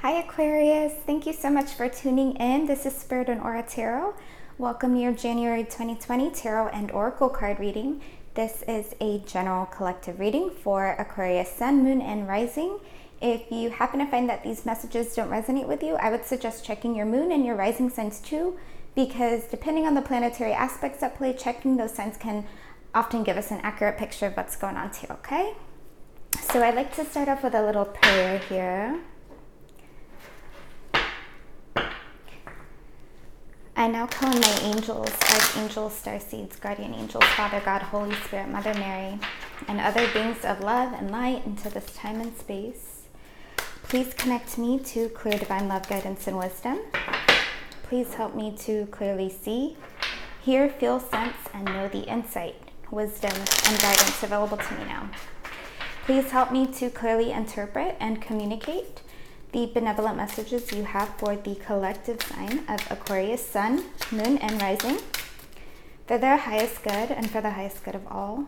Hi Aquarius, thank you so much for tuning in. This is spiritandauratarot. Welcome to your January 2020 Tarot and Oracle card reading. This is a general collective reading for Aquarius Sun, Moon, and Rising. If you happen to find that these messages don't resonate with you, I would suggest checking your Moon and your Rising signs too, because depending on the planetary aspects at play, checking those signs can often give us an accurate picture of what's going on too, okay? So I'd like to start off with a little prayer here. I now call on my angels, archangels, starseeds, guardian angels, Father God, Holy Spirit, Mother Mary, and other beings of love and light into this time and space. Please connect me to clear divine love, guidance, and wisdom. Please help me to clearly see, hear, feel, sense, and know the insight, wisdom, and guidance available to me now. Please help me to clearly interpret and communicate the benevolent messages you have for the collective sign of Aquarius, Sun, Moon, and Rising, for their highest good and for the highest good of all.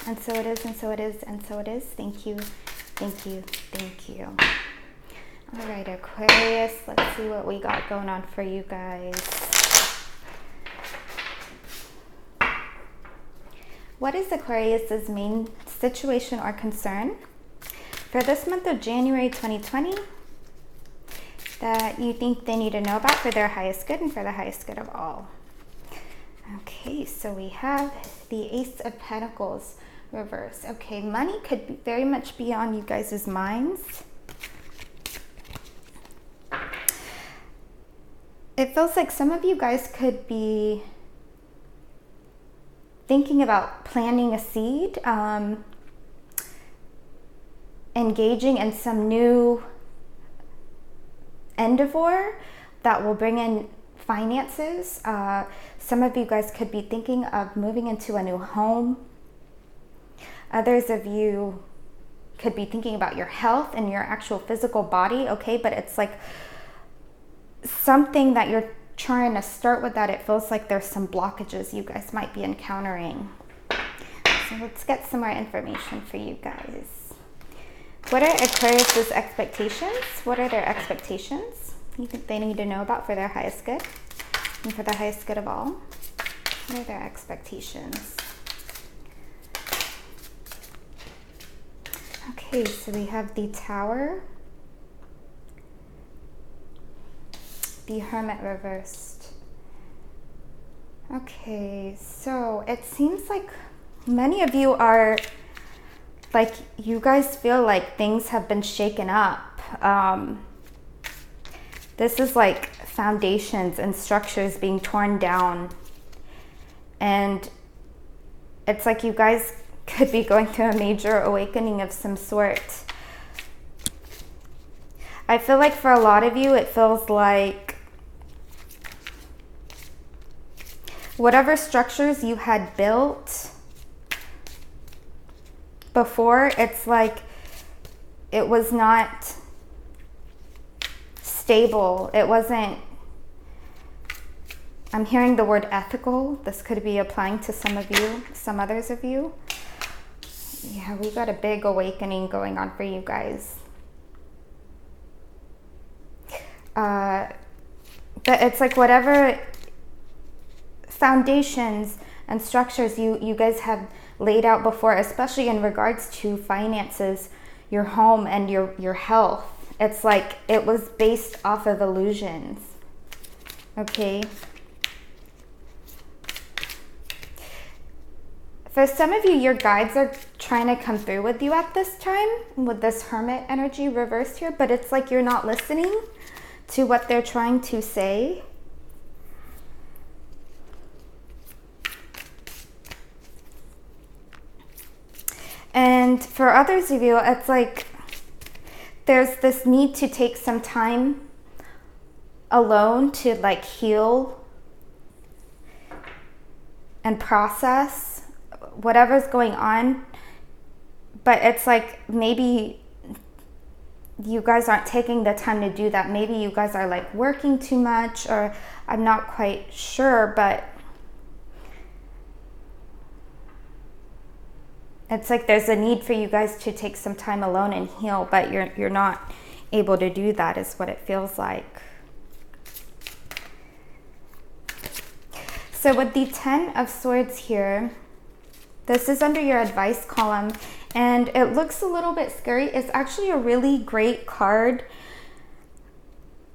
And so it is, and so it is, and so it is. Thank you, thank you, thank you. All right, Aquarius, let's see what we got going on for you guys. What is Aquarius's main situation or concern for this month of January 2020? That you think they need to know about for their highest good and for the highest good of all. Okay, so we have the Ace of Pentacles reverse. Okay, money could very much be on you guys' minds. It feels like some of you guys could be thinking about planting a seed, engaging in some new endeavor that will bring in finances. Some of you guys could be thinking of moving into a new home. Others of you could be thinking about your health and your actual physical body, okay? But it's like something that you're trying to start with that it feels like there's some blockages you guys might be encountering. So let's get some more information for you guys. What are Aquarius's expectations? What are their expectations you think they need to know about for their highest good and for the highest good of all? What are their expectations? Okay, so we have the Tower, the Hermit reversed. Okay, so it seems like many of you are like you guys feel like things have been shaken up. This is like foundations and structures being torn down. And it's like you guys could be going through a major awakening of some sort. I feel like for a lot of you, it feels like whatever structures you had built before, it's like it was not stable. It wasn't, I'm hearing the word ethical. This could be applying to some of you, some others of you. Yeah, we got a big awakening going on for you guys. But it's like whatever foundations and structures you guys have laid out before, especially in regards to finances, your home, and your health. It's like it was based off of illusions. Okay. For some of you, your guides are trying to come through with you at this time with this Hermit energy reversed here, but it's like you're not listening to what they're trying to say. And for others of you, it's like there's this need to take some time alone to like heal and process whatever's going on. But it's like maybe you guys aren't taking the time to do that. Maybe you guys are like working too much, or I'm not quite sure, but it's like there's a need for you guys to take some time alone and heal, but you're not able to do that, is what it feels like. So with the 10 of Swords here, this is under your advice column, and it looks a little bit scary. It's actually a really great card.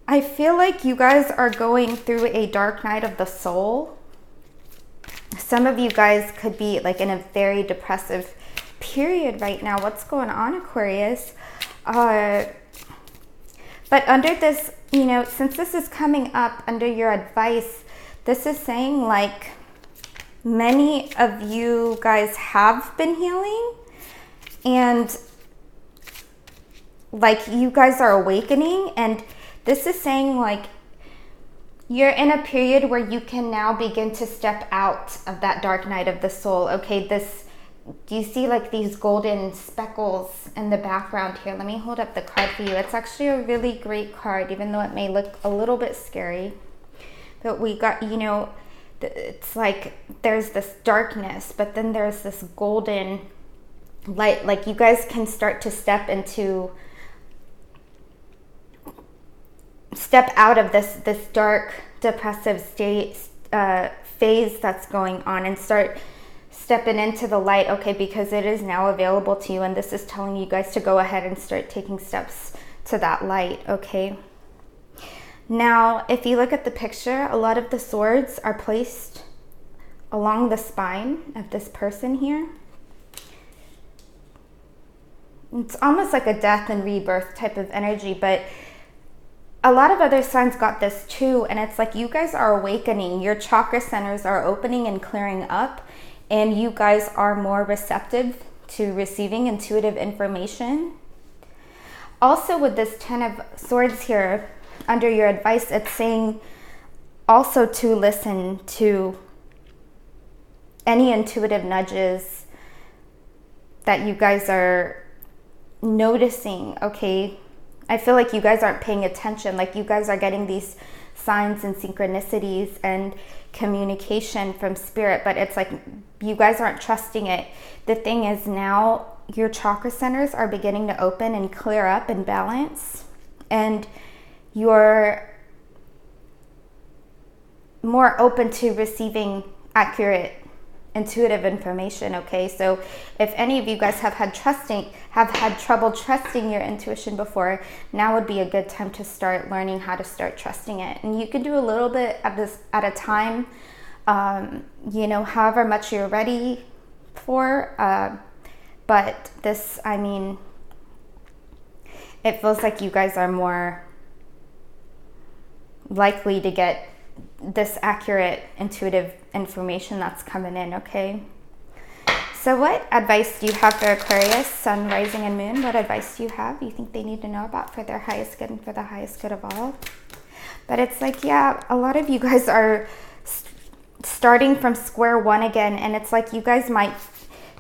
I feel like you guys are going through a dark night of the soul. Some of you guys could be like in a very depressive period right now. What's going on, Aquarius? But under this, you know, since this is coming up under your advice, this is saying like many of you guys have been healing, and like you guys are awakening, and this is saying like you're in a period where you can now begin to step out of that dark night of the soul. Okay, this, do you see like these golden speckles in the background here? Let me hold up the card for you. It's actually a really great card, even though it may look a little bit scary. But we got, you know, it's like there's this darkness, but then there's this golden light. Like you guys can start to step out of this dark depressive state phase that's going on, and start stepping into the light. Okay, because it is now available to you, and this is telling you guys to go ahead and start taking steps to that light. Okay, now if you look at the picture, a lot of the swords are placed along the spine of this person here. It's almost like a death and rebirth type of energy, but a lot of other signs got this too, and it's like you guys are awakening. Your chakra centers are opening and clearing up, and you guys are more receptive to receiving intuitive information. Also with this 10 of Swords here, under your advice, it's saying also to listen to any intuitive nudges that you guys are noticing. Okay, I feel like you guys aren't paying attention. Like you guys are getting these signs and synchronicities and communication from spirit, but it's like you guys aren't trusting it. The thing is, now your chakra centers are beginning to open and clear up and balance, and you're more open to receiving accurate intuitive information. Okay, so if any of you guys have had trouble trusting your intuition before, now would be a good time to start learning how to start trusting it. And you can do a little bit of this at a time, you know, however much you're ready for, but this, I mean, it feels like you guys are more likely to get this accurate intuitive information that's coming in. Okay, so what advice do you have for Aquarius, Sun, Rising, and Moon? What advice do you have you think they need to know about for their highest good and for the highest good of all? But it's like, yeah, a lot of you guys are starting from square one again, and it's like you guys might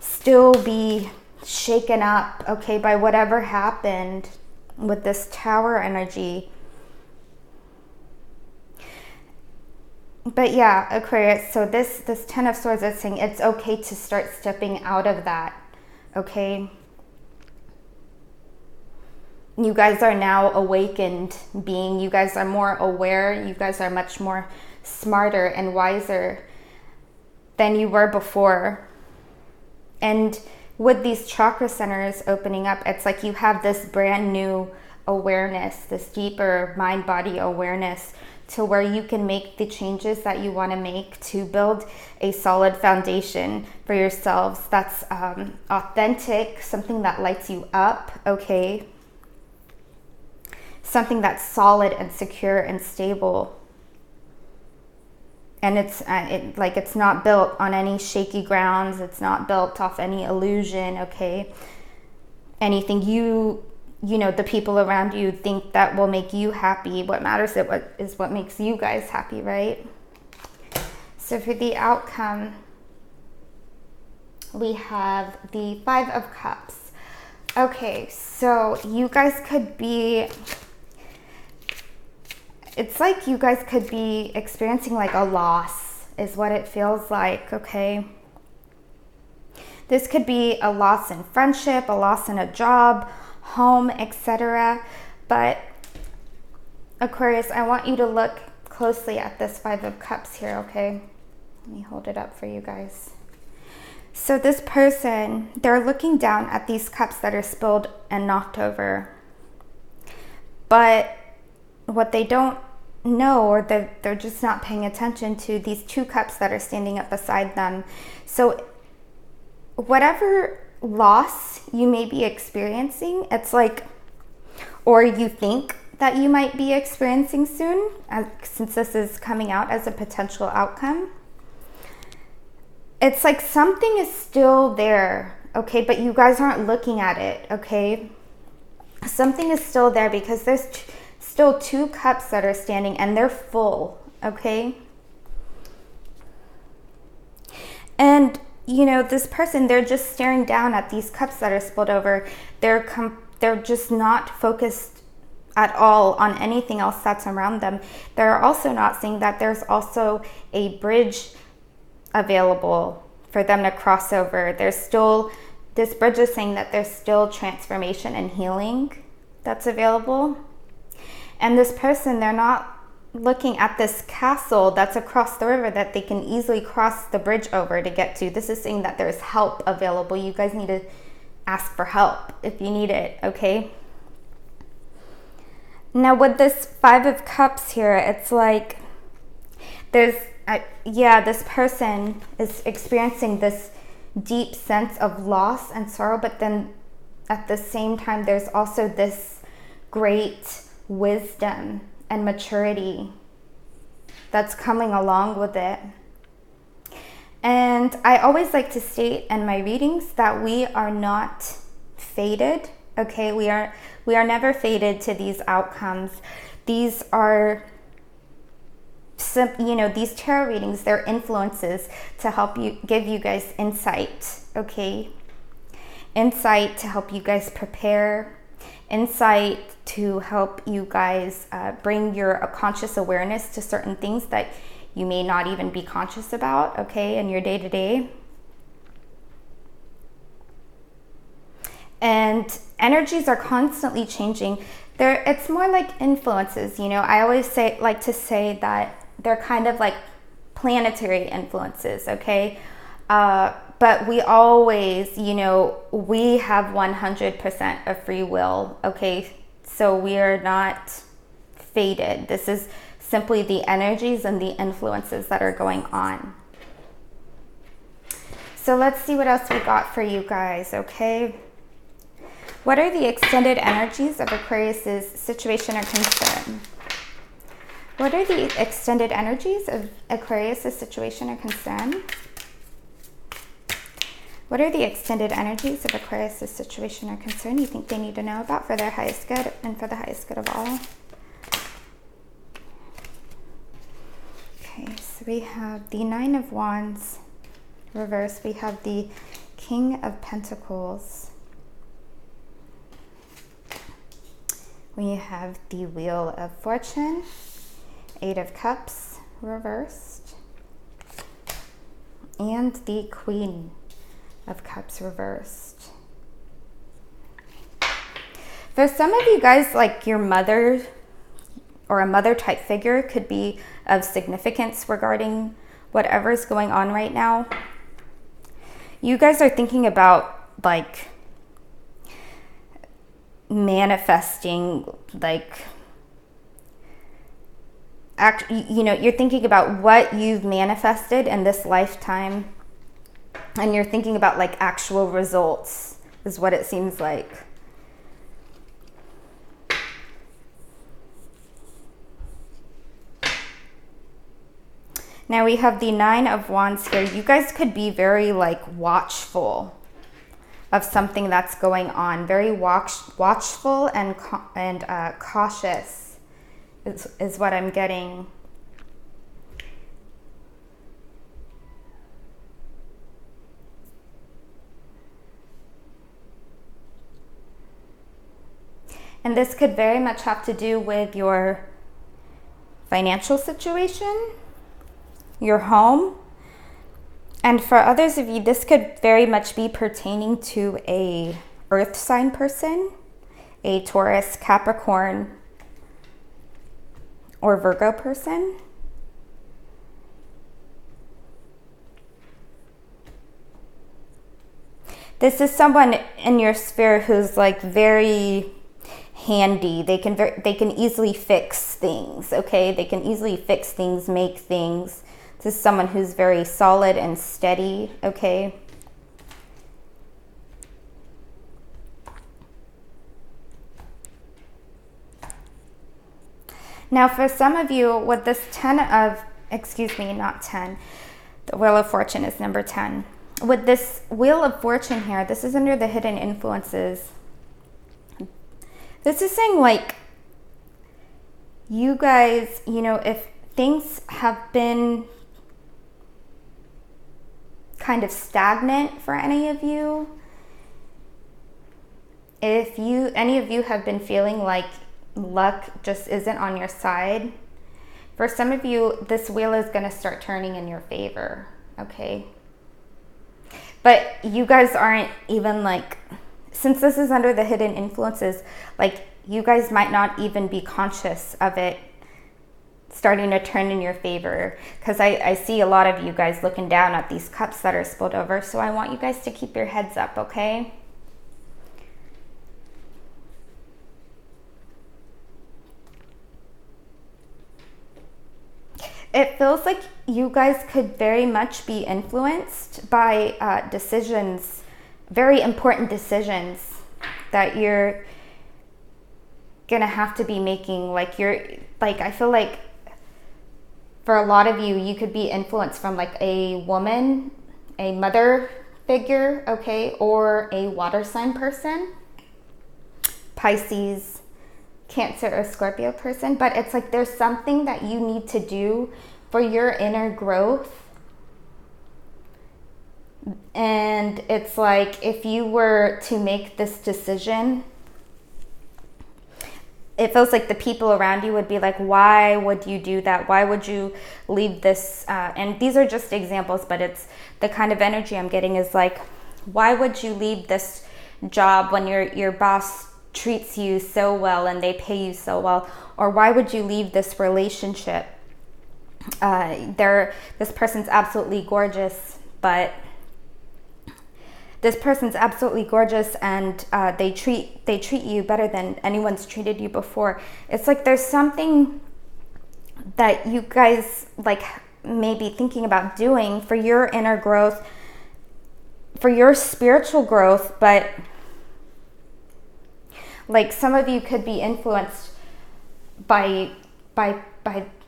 still be shaken up, okay, by whatever happened with this Tower energy. But yeah, Aquarius, so this 10 of Swords is saying it's okay to start stepping out of that, okay? You guys are now awakened being. You guys are more aware. You guys are much more smarter and wiser than you were before. And with these chakra centers opening up, it's like you have this brand new awareness, this deeper mind-body awareness, to where you can make the changes that you want to make to build a solid foundation for yourselves that's authentic, something that lights you up, okay? Something that's solid and secure and stable. And it's like it's not built on any shaky grounds. It's not built off any illusion, okay? Anything you know, the people around you think that will make you happy. What matters is what makes you guys happy, right? So for the outcome, we have the 5 of Cups. Okay, so you guys could be, it's like you guys could be experiencing like a loss, is what it feels like, okay? This could be a loss in friendship, a loss in a job, home, etc. But Aquarius, I want you to look closely at this Five of Cups here, okay? Let me hold it up for you guys. So this person, they're looking down at these cups that are spilled and knocked over. But what they don't know, or they're just not paying attention to, these two cups that are standing up beside them. So whatever loss you may be experiencing, it's like, or you think that you might be experiencing soon, since this is coming out as a potential outcome. It's like something is still there, okay, but you guys aren't looking at it, okay? Something is still there because there's still two cups that are standing and they're full, okay? And, you know, this person, they're just staring down at these cups that are spilled over. They're just not focused at all on anything else that's around them. They're also not seeing that there's also a bridge available for them to cross over. There's still, this bridge is saying that there's still transformation and healing that's available. And this person, they're not looking at this castle that's across the river that they can easily cross the bridge over to get to. This is saying that there's help available. You guys need to ask for help if you need it, okay? Now with this Five of Cups here, it's like there's, this person is experiencing this deep sense of loss and sorrow, but then at the same time, there's also this great wisdom and maturity that's coming along with it. And I always like to state in my readings that we are not fated, okay? We are never fated to these outcomes. These are, you know, these tarot readings, they're influences to help you, give you guys insight, okay? Insight to help you guys prepare, insight to help you guys bring your conscious awareness to certain things that you may not even be conscious about, okay, in your day-to-day. And energies are constantly changing. It's more like influences, you know. I always like to say that they're kind of like planetary influences, okay? But we always, you know, we have 100% of free will, okay? So we are not fated. This is simply the energies and the influences that are going on. So let's see what else we got for you guys, okay? What are the extended energies of Aquarius's situation or concern? What are the extended energies of Aquarius's situation or concern? What are the extended energies of Aquarius's situation or concern you think they need to know about for their highest good and for the highest good of all? Okay, so we have the Nine of Wands reversed. We have the King of Pentacles. We have the Wheel of Fortune, Eight of Cups reversed, and the Queen of Cups reversed. For some of you guys, like your mother or a mother type figure could be of significance regarding whatever's going on right now. You guys are thinking about like manifesting, like, you know, you're thinking about what you've manifested in this lifetime, and you're thinking about like actual results is what it seems like. Now we have the Nine of Wands here. You guys could be very like watchful of something that's going on. Very watchful and cautious is what I'm getting. And this could very much have to do with your financial situation, your home. And for others of you, this could very much be pertaining to a earth sign person. a Taurus, Capricorn, or Virgo person. This is someone in your sphere who's like very handy. They can easily fix things, okay? They can easily fix things, make things. This is someone who's very solid and steady, okay? Now, for some of you, with this the Wheel of Fortune is number 10. With this Wheel of Fortune here, this is under the hidden influences. This is saying like, you guys, you know, if things have been kind of stagnant for any of you, if any of you have been feeling like luck just isn't on your side, for some of you, this wheel is going to start turning in your favor, okay? But you guys aren't even like, since this is under the hidden influences, like you guys might not even be conscious of it starting to turn in your favor, because I see a lot of you guys looking down at these cups that are spilled over. So I want you guys to keep your heads up, okay? It feels like you guys could very much be influenced by decisions, very important decisions that you're gonna have to be making. Like I feel like for a lot of you, you could be influenced from like a woman, a mother figure, okay, or a water sign person, Pisces, Cancer, or Scorpio person. But it's like there's something that you need to do for your inner growth. And it's like, if you were to make this decision, it feels like the people around you would be like, why would you do that? Why would you leave this? And these are just examples, but it's the kind of energy I'm getting is like, why would you leave this job when your boss treats you so well and they pay you so well? Or why would you leave this relationship? This person's absolutely gorgeous, but this person's absolutely gorgeous, and they treat you better than anyone's treated you before. It's like there's something that you guys like maybe thinking about doing for your inner growth, for your spiritual growth, but like some of you could be influenced by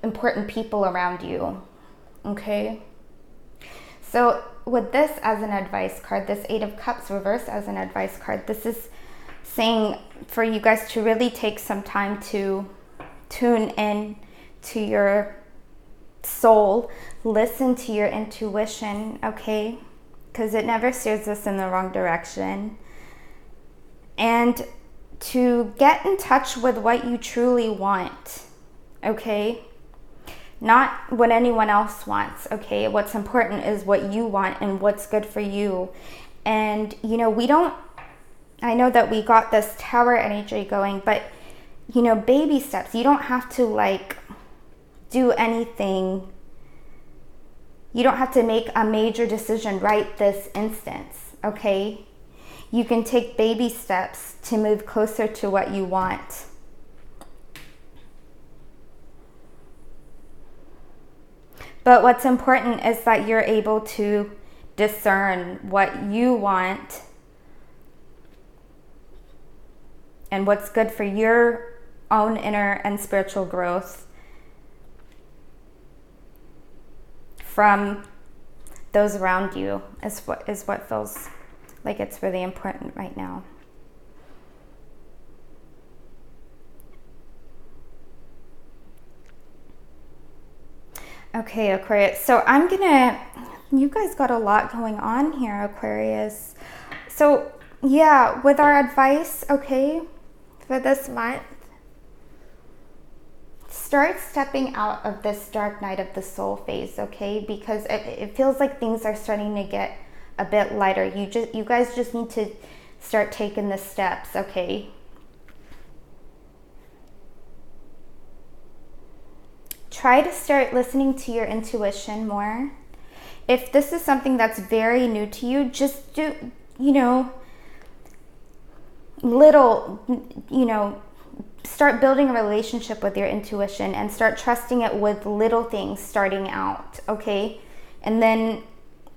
important people around you, okay? So with this as an advice card, this 8 of Cups reversed as an advice card, this is saying for you guys to really take some time to tune in to your soul, listen to your intuition, okay? Because it never steers us in the wrong direction. And to get in touch with what you truly want, okay? Not what anyone else wants, okay? What's important is what you want and what's good for you. And, you know, I know that we got this Tower energy going, but, you know, baby steps. You don't have to, like, do anything. You don't have to make a major decision right this instance, okay? You can take baby steps to move closer to what you want. But what's important is that you're able to discern what you want and what's good for your own inner and spiritual growth from those around you is what feels like it's really important right now. Okay, Aquarius. So you guys got a lot going on here, Aquarius. So yeah, with our advice, okay, for this month, start stepping out of this dark night of the soul phase, okay? Because it feels like things are starting to get a bit lighter. You guys just need to start taking the steps, okay? try to start listening to your intuition more. If this is something that's very new to you, just do, start building a relationship with your intuition and start trusting it with little things starting out, okay? And then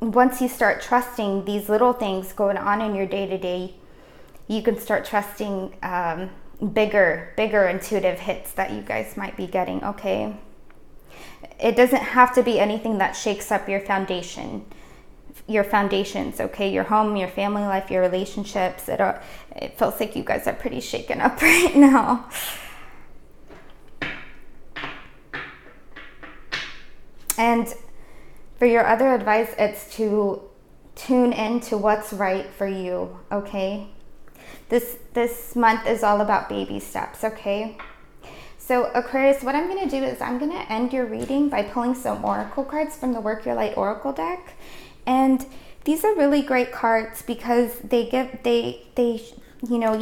once you start trusting these little things going on in your day-to-day, you can start trusting bigger intuitive hits that you guys might be getting, okay? It doesn't have to be anything that shakes up your foundations, okay? Your home, your family life, your relationships. It feels like you guys are pretty shaken up right now. And for your other advice, it's to tune into what's right for you, okay? This month is all about baby steps, okay? So Aquarius, what I'm going to do is I'm going to end your reading by pulling some oracle cards from the Work Your Light Oracle deck. And these are really great cards because you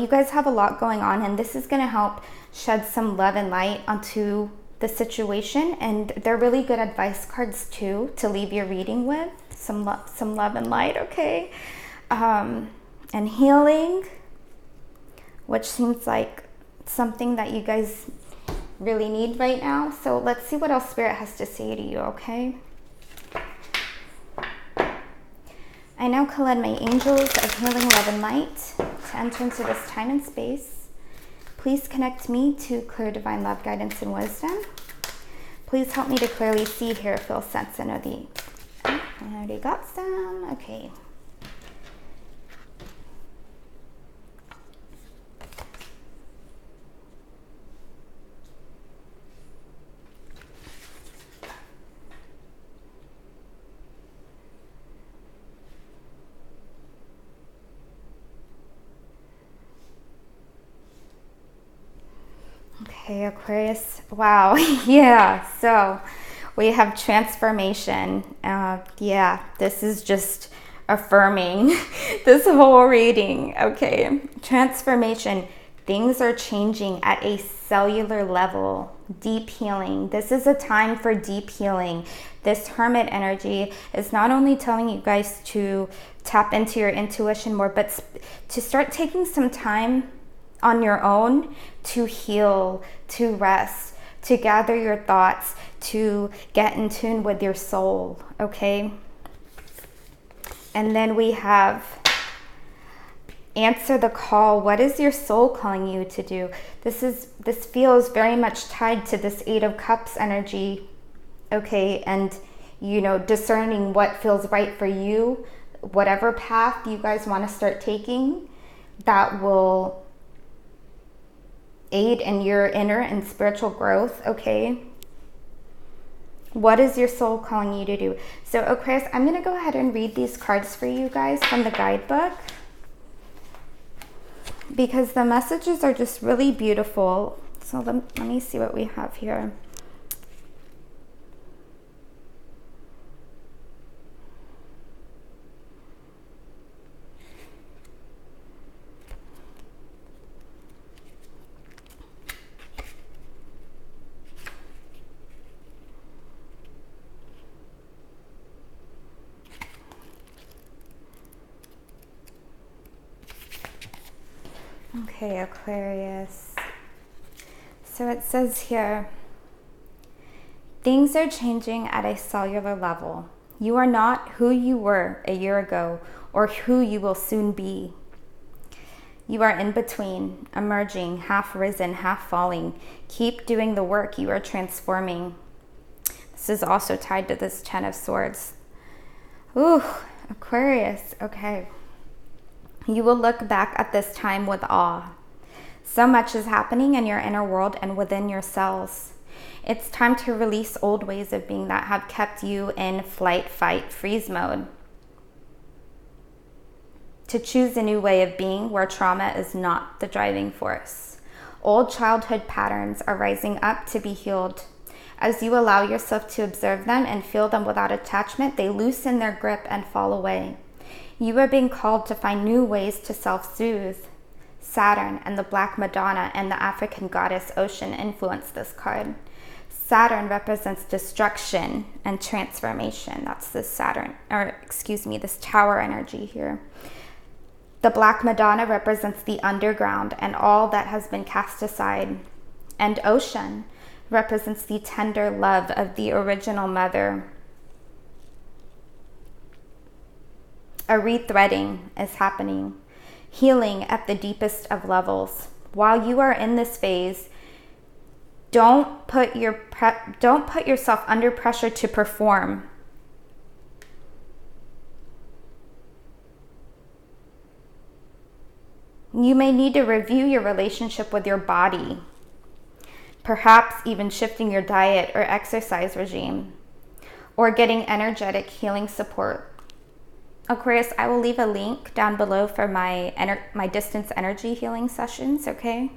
guys have a lot going on, and this is going to help shed some love and light onto the situation. And they're really good advice cards too to leave your reading with some love and light, okay? And healing, which seems like something that you guys really need right now. So let's see what else Spirit has to say to you, okay? I now collect my angels of healing, love, and light to enter into this time and space. Please connect me to clear divine love, guidance, and wisdom. Please help me to clearly see, hear, feel, sense, and know the... I already got some. Okay. Okay, Aquarius. Wow. Yeah. So we have transformation. Yeah, this is just affirming this whole reading. Okay. Transformation. Things are changing at a cellular level. Deep healing. This is a time for deep healing. This Hermit energy is not only telling you guys to tap into your intuition more, but to start taking some time on your own to heal, to rest, to gather your thoughts, to get in tune with your soul, okay? And then we have answer the call. What is your soul calling you to do? This feels very much tied to this Eight of Cups energy, okay? And discerning what feels right for you, whatever path you guys want to start taking, that will aid in your inner and spiritual growth, okay? What is your soul calling you to do? So Aquarius, I'm going to go ahead and read these cards for you guys from the guidebook because the messages are just really beautiful. So let me see what we have here. Okay, Aquarius. So it says here, things are changing at a cellular level. You are not who you were a year ago or who you will soon be. You are in between, emerging, half risen, half falling. Keep doing the work. You are transforming. This is also tied to this Ten of Swords. Ooh, Aquarius. Okay. You will look back at this time with awe. So much is happening in your inner world and within your cells. It's time to release old ways of being that have kept you in flight, fight, freeze mode. To choose a new way of being where trauma is not the driving force. Old childhood patterns are rising up to be healed. As you allow yourself to observe them and feel them without attachment, they loosen their grip and fall away. You are being called to find new ways to self-soothe. Saturn and the Black Madonna and the African goddess Ocean influence this card. Saturn represents destruction and transformation. That's this Saturn, or excuse me, this Tower energy here. The Black Madonna represents the underground and all that has been cast aside. And Ocean represents the tender love of the original mother. A rethreading is happening, healing at the deepest of levels. While you are in this phase, don't put yourself under pressure to perform. You may need to review your relationship with your body, perhaps even shifting your diet or exercise regime, or getting energetic healing support. Aquarius, I will leave a link down below for my distance energy healing sessions, okay?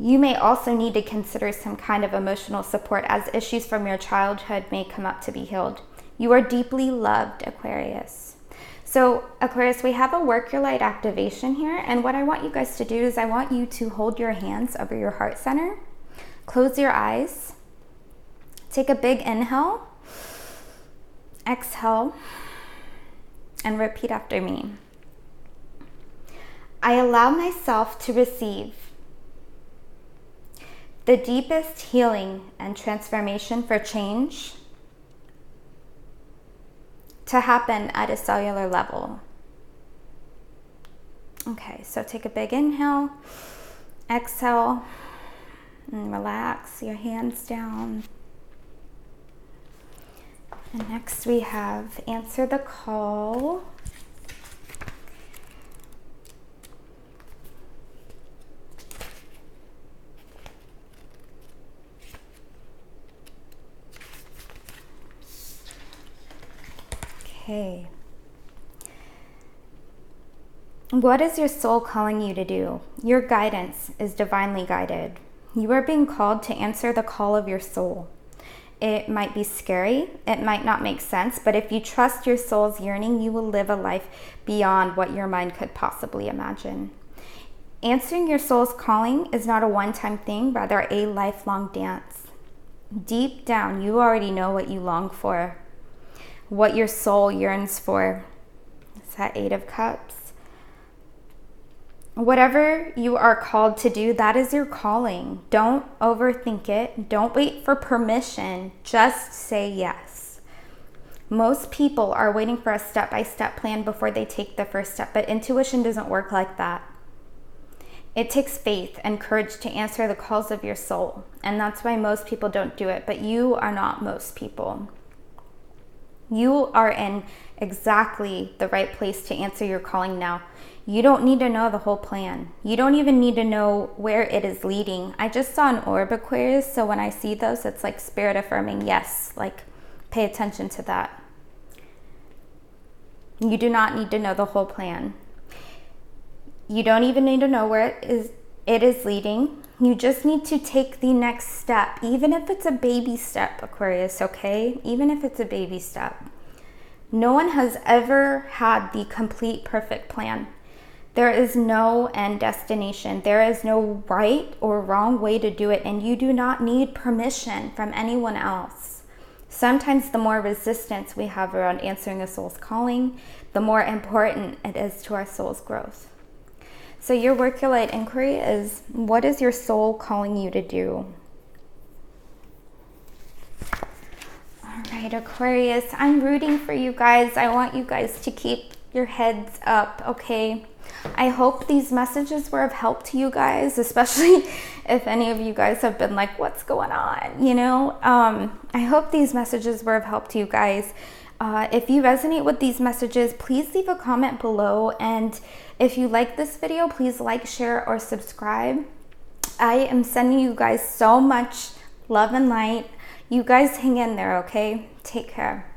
You may also need to consider some kind of emotional support as issues from your childhood may come up to be healed. You are deeply loved, Aquarius. So, Aquarius, we have a Work Your Light activation here, and what I want you guys to do is I want you to hold your hands over your heart center, close your eyes, take a big inhale, exhale, and repeat after me. I allow myself to receive the deepest healing and transformation for change to happen at a cellular level. Okay, so take a big inhale, exhale, and relax your hands down. And next we have Answer the Call. Okay. What is your soul calling you to do? Your guidance is divinely guided. You are being called to answer the call of your soul. It might be scary, it might not make sense, but if you trust your soul's yearning, you will live a life beyond what your mind could possibly imagine. Answering your soul's calling is not a one-time thing, rather a lifelong dance. Deep down, you already know what you long for, what your soul yearns for. It's that Eight of Cups. Whatever you are called to do, that is your calling. Don't overthink it. Don't wait for permission. Just say yes. Most people are waiting for a step-by-step plan before they take the first step, but intuition doesn't work like that. It takes faith and courage to answer the calls of your soul, and that's why most people don't do it, but you are not most people. You are in exactly the right place to answer your calling now. You don't need to know the whole plan. You don't even need to know where it is leading. I just saw an orb, Aquarius, so when I see those, it's like spirit affirming yes, like pay attention to that. You do not need to know the whole plan. You don't even need to know where it is leading. You just need to take the next step, even if it's a baby step, Aquarius, okay? Even if it's a baby step. No one has ever had the complete perfect plan. There is no end destination. There is no right or wrong way to do it, and you do not need permission from anyone else. Sometimes the more resistance we have around answering a soul's calling, the more important it is to our soul's growth. So your Work Your Light inquiry is, what is your soul calling you to do? All right, Aquarius, I'm rooting for you guys. I want you guys to keep your heads up, okay? I hope these messages were of help to you guys, especially if any of you guys have been like, what's going on, you know? I hope these messages were of help to you guys. If you resonate with these messages, please leave a comment below. And if you like this video, please like, share, or subscribe. I am sending you guys so much love and light. You guys hang in there, okay? Take care.